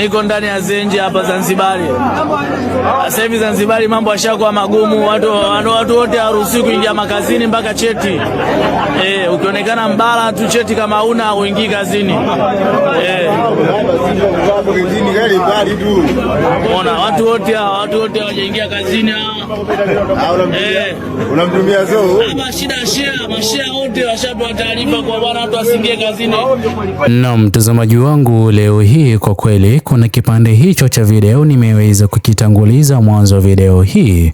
Niko ndani ya Zenji hapa Zanzibar. Sasa hivi Zanzibar mambo yashakuwa magumu, watu wote haruhusiwi kuingia makazini mpaka cheti. Ukionekana mbala tu cheti kama huna uingii kazini. Ona watu wote hawajaingia kazini unamtumia zoo. Mashia wote washapewa taarifa kwa bwana watu asiingie kazini. Na mtazamaji wangu, leo hii kwa kweli kuna kipande hicho cha video nimeweza kukitanguliza mwanzo wa video hii.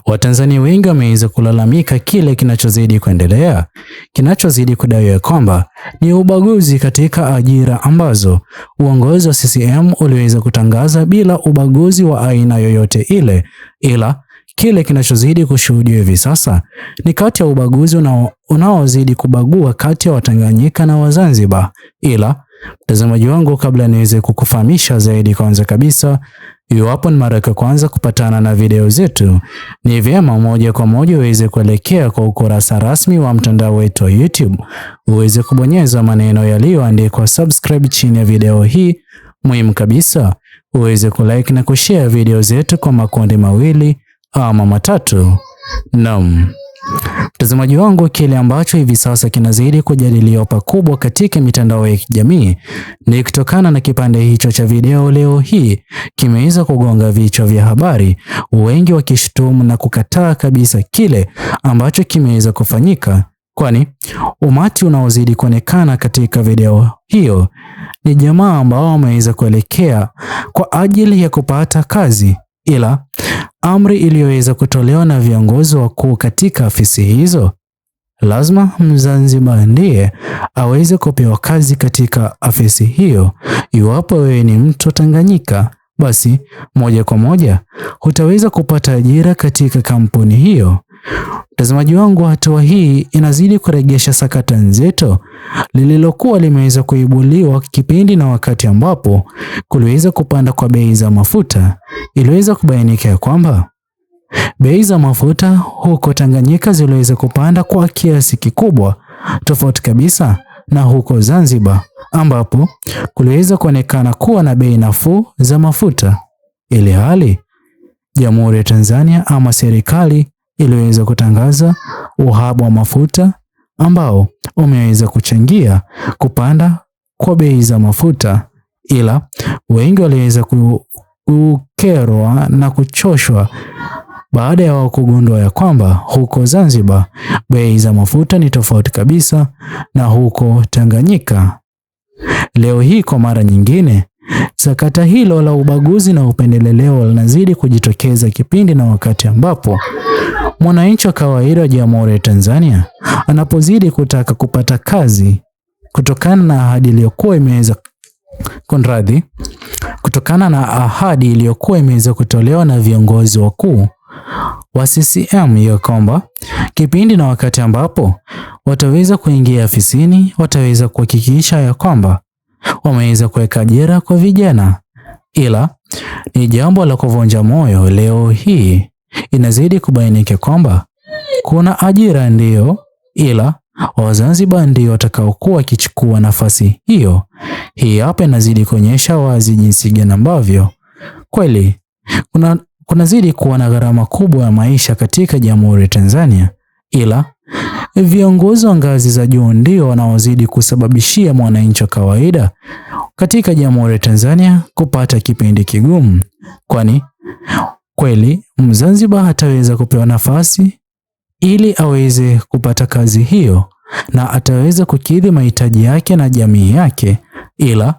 Watanzania wengi wameweza kulalamika kile kinachozidi kuendelea, kinachozidi kudaiwa kwamba ni ubaguzi katika ajira ambazo uongozi wa CCM uliweza kutangaza bila ubaguzi wa aina yoyote ile, ila kile kinachozidi kushuhudiwa hivi sasa ni kati ya ubaguzi unaozidi kubagua kati ya Watanganyika na Wazanzibar. Ila mtazamaji wangu, kabla niweze kukufahamisha zaidi, kwanza kabisa, iwapo ni mara ya kwanza kupatana na video zetu, ni vyema moja kwa moja uweze kuelekea kwa ukurasa rasmi wa mtandao wetu wa YouTube, uweze kubonyeza maneno yaliyoandikwa subscribe chini ya video hii. Muhimu kabisa, uweze kulike na kushare video zetu kwa makundi mawili ama matatu. Naam, mtazamaji wangu, kile ambacho hivi sasa kinazidi kujadiliwa pakubwa katika mitandao ya kijamii ni kutokana na kipande hicho cha video leo hii kimeweza kugonga vichwa vya habari, wengi wakishutumu na kukataa kabisa kile ambacho kimeweza kufanyika, kwani umati unaozidi kuonekana katika video hiyo ni jamaa ambao wameweza kuelekea kwa ajili ya kupata kazi, ila amri iliyoweza kutolewa na viongozi wakuu katika afisi hizo, lazima Mzanzibar ndiye aweze kupewa kazi katika afisi hiyo. Iwapo wewe ni mtu Tanganyika, basi moja kwa moja hutaweza kupata ajira katika kampuni hiyo. Mtazamaji wangu, hatua hii inazidi kuregesha sakata nzito lililokuwa limeweza kuibuliwa kipindi na wakati ambapo kuliweza kupanda kwa bei za mafuta. Iliweza kubainika ya kwamba bei za mafuta huko Tanganyika ziliweza kupanda kwa kiasi kikubwa, tofauti kabisa na huko Zanzibar ambapo kuliweza kuonekana kuwa na bei nafuu za mafuta, ili hali Jamhuri ya Tanzania ama serikali iliweza kutangaza uhaba wa mafuta ambao umeweza kuchangia kupanda kwa bei za mafuta. Ila wengi waliweza kukerwa na kuchoshwa baada ya wao kugundua ya kwamba huko Zanzibar bei za mafuta ni tofauti kabisa na huko Tanganyika. Leo hii kwa mara nyingine, sakata hilo la ubaguzi na upendeleo linazidi kujitokeza kipindi na wakati ambapo mwananchi wa kawaida wa Jamhuri ya Tanzania anapozidi kutaka kupata kazi kutokana na ahadi iliyokuwa imeweza kutolewa na viongozi wakuu wa CCM ya kwamba kipindi na wakati ambapo wataweza kuingia afisini, wataweza kuhakikisha ya kwamba wameweza kuweka ajira kwa vijana. Ila ni jambo la kuvunja moyo, leo hii inazidi kubainika kwamba kuna ajira ndiyo, ila Wazanzibar ndio watakaokuwa wakichukua nafasi hiyo. Hii hapa inazidi kuonyesha wazi jinsi gani ambavyo kweli kunazidi kuwa na gharama kubwa ya maisha katika Jamhuri ya Tanzania, ila viongozi wa ngazi za juu ndio wanaozidi kusababishia mwananchi wa kawaida katika Jamhuri ya Tanzania kupata kipindi kigumu, kwani kweli Mzanzibar hataweza kupewa nafasi ili aweze kupata kazi hiyo na ataweza kukidhi mahitaji yake na jamii yake. Ila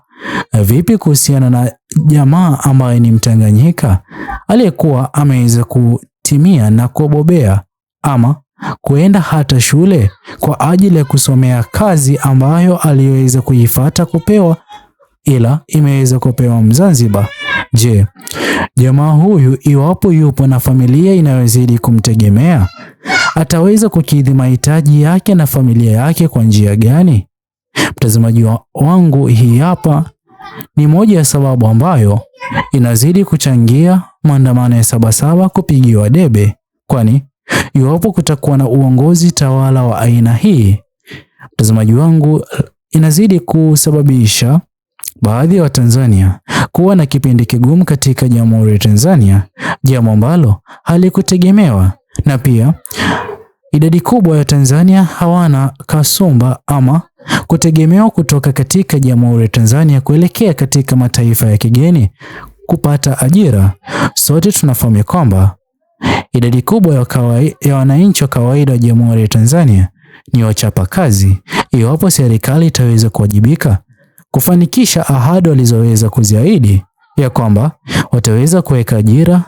vipi kuhusiana na jamaa ambaye ni Mtanganyika aliyekuwa ameweza kutimia na kubobea ama kuenda hata shule kwa ajili ya kusomea kazi ambayo aliweza kuifuata kupewa, ila imeweza kupewa Mzanzibar? Je, jamaa huyu iwapo yupo na familia inayozidi kumtegemea, ataweza kukidhi mahitaji yake na familia yake kwa njia gani? Mtazamaji wangu, hii hapa ni moja ya sababu ambayo inazidi kuchangia maandamano ya Sabasaba kupigiwa debe, kwani iwapo kutakuwa na uongozi tawala wa aina hii, mtazamaji wangu, inazidi kusababisha baadhi ya Watanzania kuwa na kipindi kigumu katika Jamhuri ya Tanzania, jambo ambalo halikutegemewa, na pia idadi kubwa ya Tanzania hawana kasumba ama kutegemewa kutoka katika Jamhuri ya Tanzania kuelekea katika mataifa ya kigeni kupata ajira. Sote tunafahamu kwamba idadi kubwa ya wananchi wa kawaida wa Jamhuri ya Tanzania ni wachapa kazi. Iwapo serikali itaweza kuwajibika kufanikisha ahadi walizoweza kuziahidi ya kwamba wataweza kuweka ajira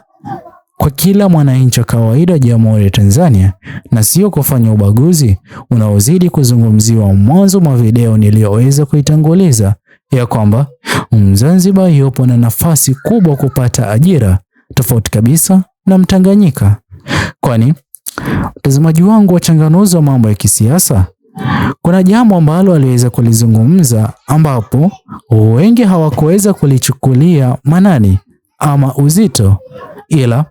kwa kila mwananchi wa kawaida wa Jamhuri ya Tanzania na sio kufanya ubaguzi unaozidi kuzungumziwa mwanzo mwa video niliyoweza kuitanguliza ya kwamba Mzanzibar yupo na nafasi kubwa kupata ajira tofauti kabisa na Mtanganyika. Kwani mtazamaji wangu, wachanganuzi wa mambo ya kisiasa, kuna jambo ambalo aliweza kulizungumza ambapo wengi hawakuweza kulichukulia manani ama uzito, ila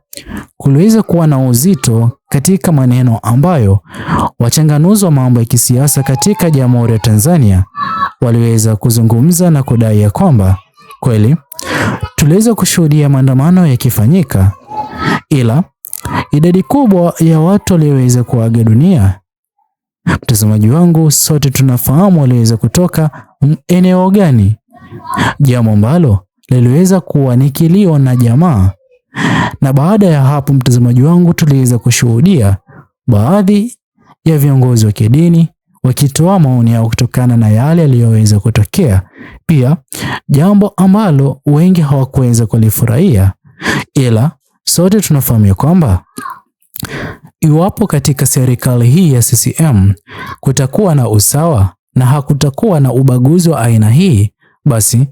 kuliweza kuwa na uzito katika maneno ambayo wachanganuzi wa mambo ya kisiasa katika Jamhuri ya Tanzania waliweza kuzungumza na kudai ya kwamba kweli tuliweza kushuhudia maandamano yakifanyika, ila idadi kubwa ya watu waliweza kuaga dunia. Mtazamaji wangu, sote tunafahamu waliweza kutoka eneo gani, jambo ambalo liliweza kuwa ni kilio na jamaa. Na baada ya hapo, mtazamaji wangu, tuliweza kushuhudia baadhi ya viongozi wa kidini wakitoa maoni yao kutokana na yale yaliyoweza kutokea, pia jambo ambalo wengi hawakuweza kulifurahia, ila sote tunafahamu kwamba iwapo katika serikali hii ya CCM kutakuwa na usawa na hakutakuwa na ubaguzi wa aina hii, basi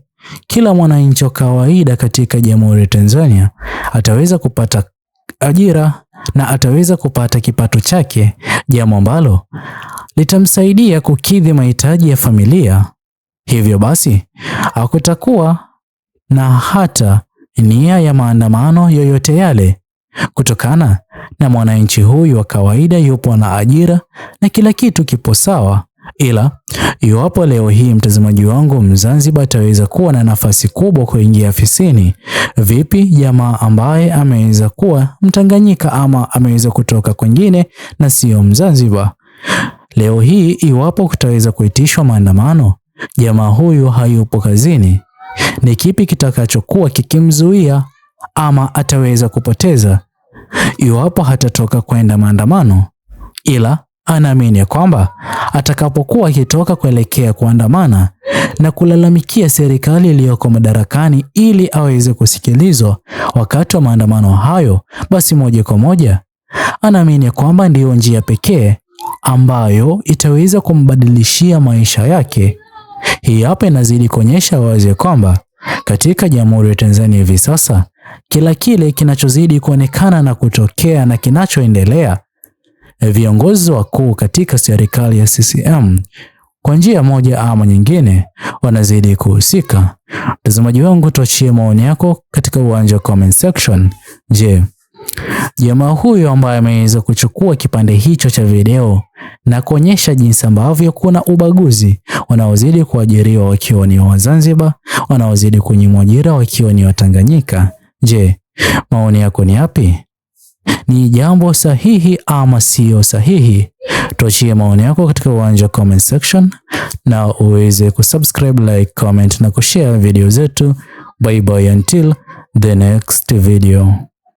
kila mwananchi wa kawaida katika Jamhuri ya Tanzania ataweza kupata ajira na ataweza kupata kipato chake, jambo ambalo litamsaidia kukidhi mahitaji ya familia. Hivyo basi hakutakuwa na hata nia ya maandamano yoyote yale, kutokana na mwananchi huyu wa kawaida yupo na ajira na kila kitu kipo sawa. Ila iwapo leo hii, mtazamaji wangu, Mzanzibar ataweza kuwa na nafasi kubwa kuingia afisini, vipi jamaa ambaye ameweza kuwa Mtanganyika ama ameweza kutoka kwingine na sio Mzanzibar? Leo hii iwapo kutaweza kuitishwa maandamano, jamaa huyu hayupo kazini, ni kipi kitakachokuwa kikimzuia ama ataweza kupoteza iwapo hatatoka kwenda maandamano? Ila anaamini kwamba atakapokuwa akitoka kuelekea kuandamana na kulalamikia serikali iliyoko madarakani ili aweze kusikilizwa wakati wa maandamano hayo, basi moja kwa moja anaamini kwamba ndiyo njia pekee ambayo itaweza kumbadilishia maisha yake. Hii hapa inazidi kuonyesha wazi kwamba katika Jamhuri ya Tanzania hivi sasa, kila kile kinachozidi kuonekana na kutokea na kinachoendelea, viongozi wakuu katika serikali ya CCM kwa njia moja ama nyingine wanazidi kuhusika. Mtazamaji wangu, tuachie maoni yako katika uwanja wa comment section. Je, jamaa huyo ambaye ameweza kuchukua kipande hicho cha video na kuonyesha jinsi ambavyo kuna ubaguzi, wanaozidi kuajiriwa wakiwa ni wa Zanzibar, wanaozidi kunyimwa ajira wakiwa ni wa Tanganyika, je, maoni yako ni yapi? Ni jambo sahihi ama sio sahihi? Tuachie maoni yako katika uwanja wa comment section na uweze kusubscribe, like, comment na kushare video zetu. Bye bye until the next video.